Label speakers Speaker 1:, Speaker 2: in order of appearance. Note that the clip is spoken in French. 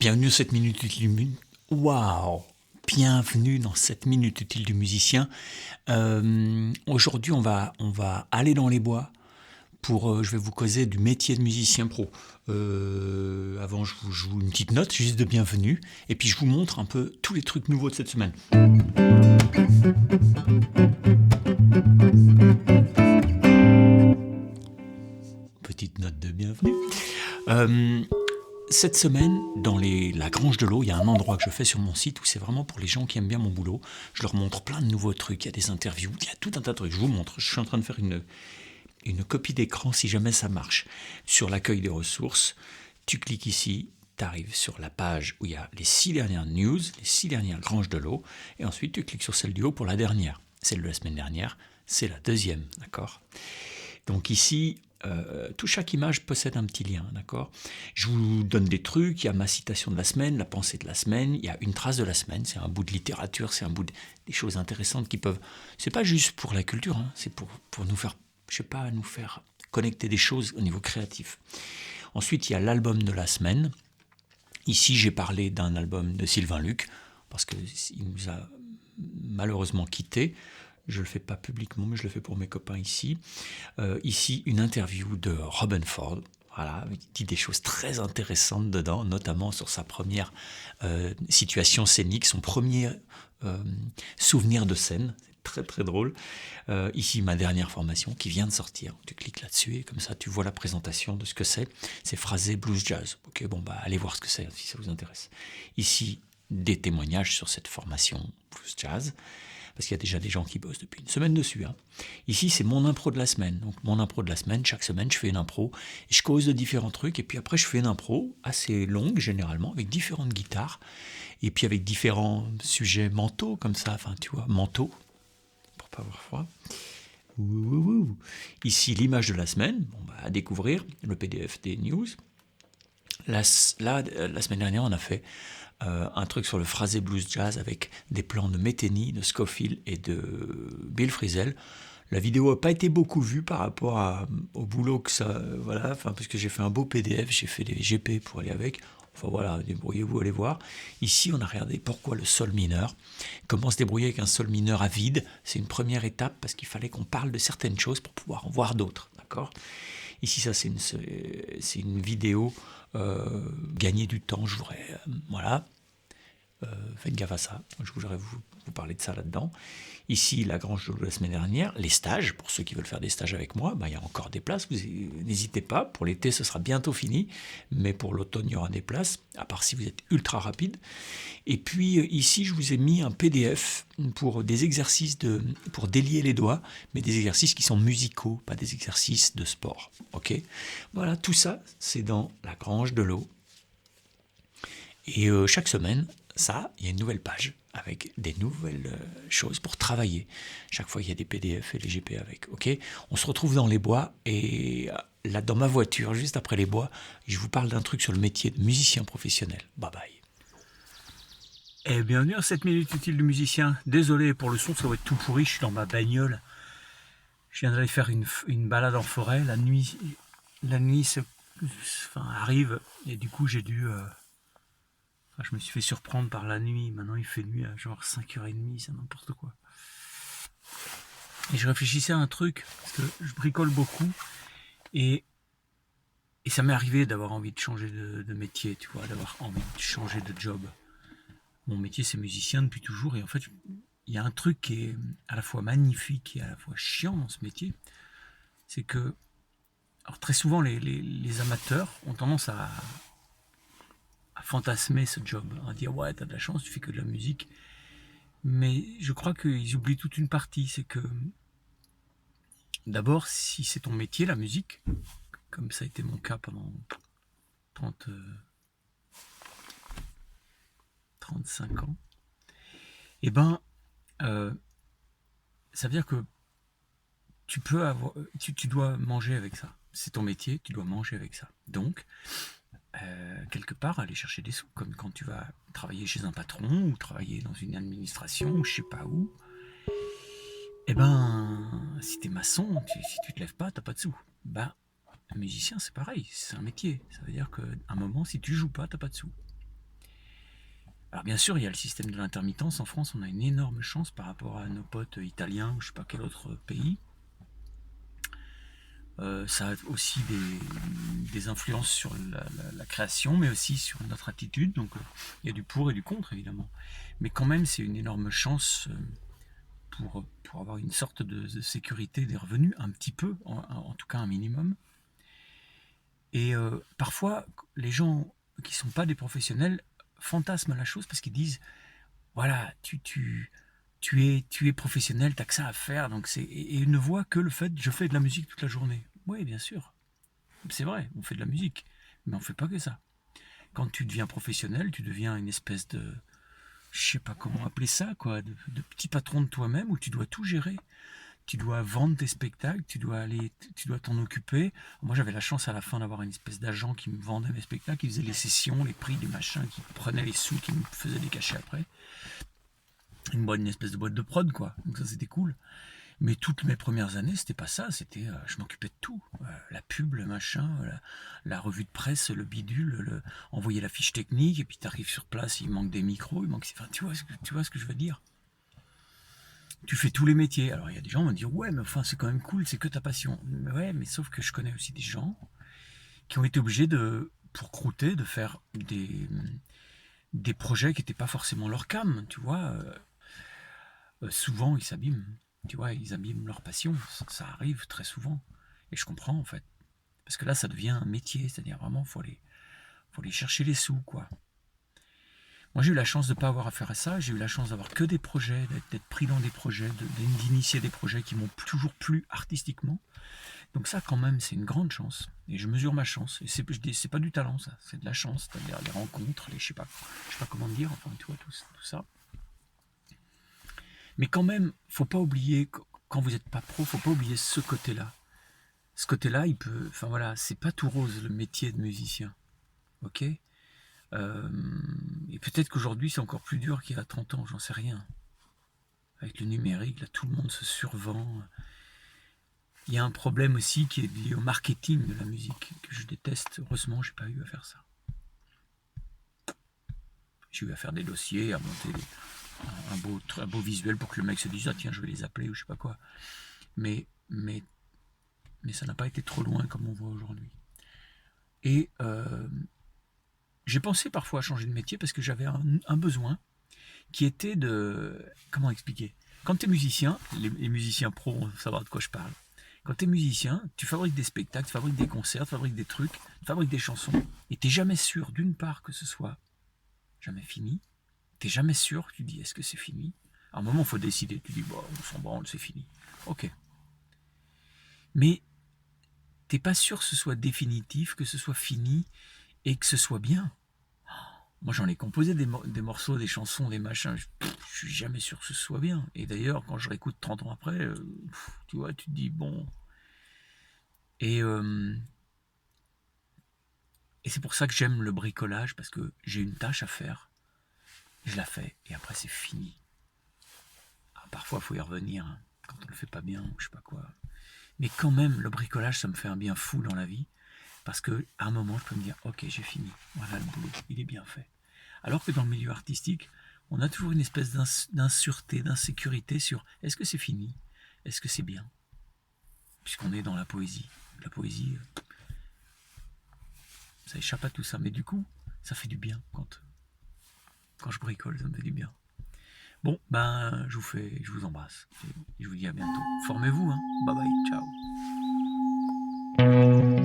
Speaker 1: Bienvenue dans cette minute utile. Waouh! Bienvenue dans cette minute utile du musicien. Aujourd'hui, on va aller dans les bois pour. Je vais vous causer du métier de musicien pro. Avant, je vous joue une petite note juste de bienvenue, et puis je vous montre un peu tous les trucs nouveaux de cette semaine. Petite note de bienvenue. Cette semaine, dans la Grange de l'Eau, il y a un endroit que je fais sur mon site où c'est vraiment pour les gens qui aiment bien mon boulot. Je leur montre plein de nouveaux trucs, il y a des interviews, il y a tout un tas de trucs. Je vous montre, je suis en train de faire une copie d'écran si jamais ça marche. Sur l'accueil des ressources, tu cliques ici, tu arrives sur la page où il y a les 6 dernières news, les 6 dernières Granges de l'Eau, et ensuite tu cliques sur celle du haut pour la dernière. Celle de la semaine dernière, c'est la deuxième, d'accord ? Donc ici, chaque image possède un petit lien, d'accord ? Je vous donne des trucs, il y a ma citation de la semaine, la pensée de la semaine, il y a une trace de la semaine, c'est un bout de littérature, c'est un bout des choses intéressantes qui peuvent... C'est pas juste pour la culture, hein, c'est pour nous faire, nous faire connecter des choses au niveau créatif. Ensuite, il y a l'album de la semaine. Ici, j'ai parlé d'un album de Sylvain Luc, parce qu'il nous a malheureusement quittés. Je ne le fais pas publiquement, mais je le fais pour mes copains ici. Ici, une interview de Robben Ford. Voilà, il dit des choses très intéressantes dedans, notamment sur sa première situation scénique, son premier souvenir de scène. C'est très très drôle. Ici, ma dernière formation qui vient de sortir. Tu cliques là-dessus et comme ça, tu vois la présentation de ce que c'est. C'est phrasé blues jazz. Ok, bon, bah, allez voir ce que c'est si ça vous intéresse. Ici, des témoignages sur cette formation blues jazz. Parce qu'il y a déjà des gens qui bossent depuis une semaine dessus. Hein. Ici, c'est mon impro de la semaine. Donc, mon impro de la semaine, chaque semaine, je fais une impro. Et je cause de différents trucs. Et puis après, je fais une impro assez longue, généralement, avec différentes guitares. Et puis avec différents sujets mentaux, comme ça. Enfin, tu vois, mentaux, pour pas avoir froid. Ici, l'image de la semaine. Bon, bah, à découvrir, le PDF des news. La semaine dernière, on a fait un truc sur le phrasé blues jazz avec des plans de Metheny, de Scofield et de Bill Frisell. La vidéo n'a pas été beaucoup vue par rapport au boulot que ça... Voilà, parce que j'ai fait un beau PDF, j'ai fait des GP pour aller avec. Enfin voilà, débrouillez-vous, allez voir. Ici, on a regardé pourquoi le sol mineur. Comment se débrouiller avec un sol mineur à vide. C'est une première étape parce qu'il fallait qu'on parle de certaines choses pour pouvoir en voir d'autres. D'accord ? Ici, ça, c'est une vidéo gagner du temps. Je voudrais... voilà. Faites gaffe à ça, je voudrais vous parler de ça là-dedans. Ici, la Grange de la semaine dernière, les stages, pour ceux qui veulent faire des stages avec moi, il y a encore des places, n'hésitez pas, pour l'été ce sera bientôt fini, mais pour l'automne il y aura des places, à part si vous êtes ultra rapide. Et puis ici, je vous ai mis un PDF pour des exercices pour délier les doigts, mais des exercices qui sont musicaux, pas des exercices de sport. Ok ? Voilà, tout ça, c'est dans la Grange de l'Eau. Et chaque semaine, il y a une nouvelle page avec des nouvelles choses pour travailler. Chaque fois, il y a des PDF et les GP avec. Ok ? On se retrouve dans les bois et là, dans ma voiture, juste après les bois, je vous parle d'un truc sur le métier de musicien professionnel. Bye bye.
Speaker 2: Et bienvenue à cette minute utile du musicien. Désolé pour le son, ça va être tout pourri, je suis dans ma bagnole. Je viens d'aller faire une balade en forêt. La nuit arrive et du coup j'ai dû... je me suis fait surprendre par la nuit. Maintenant il fait nuit à genre 5h30, c'est n'importe quoi. Et je réfléchissais à un truc, parce que je bricole beaucoup. Et ça m'est arrivé d'avoir envie de changer de métier, tu vois, d'avoir envie de changer de job. Mon métier c'est musicien depuis toujours et en fait il y a un truc qui est à la fois magnifique et à la fois chiant dans ce métier, c'est que alors très souvent les amateurs ont tendance à fantasmer ce job, à dire ouais t'as de la chance, tu fais que de la musique, mais je crois qu'ils oublient toute une partie, c'est que d'abord si c'est ton métier la musique, comme ça a été mon cas pendant 35 ans, et ça veut dire que tu dois manger avec ça. C'est ton métier, tu dois manger avec ça. Donc, quelque part, aller chercher des sous, comme quand tu vas travailler chez un patron ou travailler dans une administration ou je sais pas où. Si t'es maçon, si tu te lèves pas, t'as pas de sous. Un musicien, c'est pareil, c'est un métier. Ça veut dire qu'à un moment, si tu joues pas, t'as pas de sous. Alors bien sûr, il y a le système de l'intermittence. En France, on a une énorme chance par rapport à nos potes italiens ou je sais pas quel autre pays. Ça a aussi des influences sur la création, mais aussi sur notre attitude. Donc il y a du pour et du contre, évidemment. Mais quand même, c'est une énorme chance pour avoir une sorte de sécurité des revenus, un petit peu, en tout cas un minimum. Et parfois, les gens qui ne sont pas des professionnels fantasment la chose parce qu'ils disent, voilà, tu es professionnel, tu n'as que ça à faire. Et ils ne voient que le fait, je fais de la musique toute la journée. Oui, bien sûr. C'est vrai, on fait de la musique, mais on ne fait pas que ça. Quand tu deviens professionnel, tu deviens une espèce de, je sais pas comment appeler ça, quoi, de petit patron de toi-même où tu dois tout gérer. Tu dois vendre tes spectacles, tu dois t'en occuper. Moi, j'avais la chance à la fin d'avoir une espèce d'agent qui me vendait mes spectacles, qui faisait les sessions, les prix, les machins, qui prenait les sous, qui me faisait des cachets après. Une espèce de boîte de prod, quoi. Donc ça, c'était cool. Mais toutes mes premières années, c'était pas ça. C'était, je m'occupais de tout. La pub, le machin, la revue de presse, le bidule, envoyer la fiche technique, et puis tu arrives sur place, il manque des micros, il manque. Enfin, tu vois ce que je veux dire. Tu fais tous les métiers. Alors il y a des gens qui vont dire ouais, mais enfin c'est quand même cool, c'est que ta passion. Ouais, mais sauf que je connais aussi des gens qui ont été obligés pour croûter, de faire des projets qui n'étaient pas forcément leur cam, tu vois. Souvent ils s'abîment, tu vois, ils abîment leur passion. Ça arrive très souvent. Et je comprends en fait. Parce que là ça devient un métier, c'est-à-dire vraiment faut aller chercher les sous, quoi. Moi, j'ai eu la chance de ne pas avoir affaire à ça. J'ai eu la chance d'avoir que des projets, d'être pris dans des projets, d'initier des projets qui m'ont toujours plu artistiquement. Donc ça, quand même, c'est une grande chance. Et je mesure ma chance. Et c'est pas du talent, ça. C'est de la chance. C'est-à-dire les rencontres, je sais pas comment dire. Enfin, tu vois, tout ça. Mais quand même, faut pas oublier, quand vous n'êtes pas pro, faut pas oublier ce côté-là. Ce côté-là, il peut... Enfin voilà, c'est pas tout rose, le métier de musicien. Ok ? Et peut-être qu'aujourd'hui c'est encore plus dur qu'il y a 30 ans, j'en sais rien. Avec le numérique, là tout le monde se survend. Il y a un problème aussi qui est lié au marketing de la musique, que je déteste. Heureusement, j'ai pas eu à faire ça. J'ai eu à faire des dossiers, à monter un beau visuel pour que le mec se dise ah tiens je vais les appeler ou je sais pas quoi. Mais ça n'a pas été trop loin comme on voit aujourd'hui. Et j'ai pensé parfois à changer de métier parce que j'avais un besoin qui était de... Comment expliquer ? Quand tu es musicien, les musiciens pros vont savoir de quoi je parle. Quand tu es musicien, tu fabriques des spectacles, tu fabriques des concerts, tu fabriques des trucs, tu fabriques des chansons, et tu n'es jamais sûr, d'une part, que ce soit jamais fini. Tu n'es jamais sûr, tu dis, est-ce que c'est fini ? À un moment, il faut décider. Tu dis, bon, on s'en branle, c'est fini. Ok. Mais tu n'es pas sûr que ce soit définitif, que ce soit fini, et que ce soit bien. Moi, j'en ai composé des morceaux, des chansons, des machins. Je suis jamais sûr que ce soit bien. Et d'ailleurs, quand je réécoute 30 ans après, tu vois, tu te dis, bon. Et c'est pour ça que j'aime le bricolage, parce que j'ai une tâche à faire. Je la fais, et après, c'est fini. Alors, parfois, il faut y revenir, hein, quand on le fait pas bien, ou je sais pas quoi. Mais quand même, le bricolage, ça me fait un bien fou dans la vie. Parce qu'à un moment, je peux me dire, ok, j'ai fini. Voilà le boulot, il est bien fait. Alors que dans le milieu artistique, on a toujours une espèce d'insureté, d'insécurité sur est-ce que c'est fini ? Est-ce que c'est bien ? Puisqu'on est dans la poésie. La poésie, ça échappe à tout ça. Mais du coup, ça fait du bien quand je bricole, ça me fait du bien. Bon, ben, je vous embrasse. Et je vous dis à bientôt. Formez-vous, hein. Bye bye, ciao.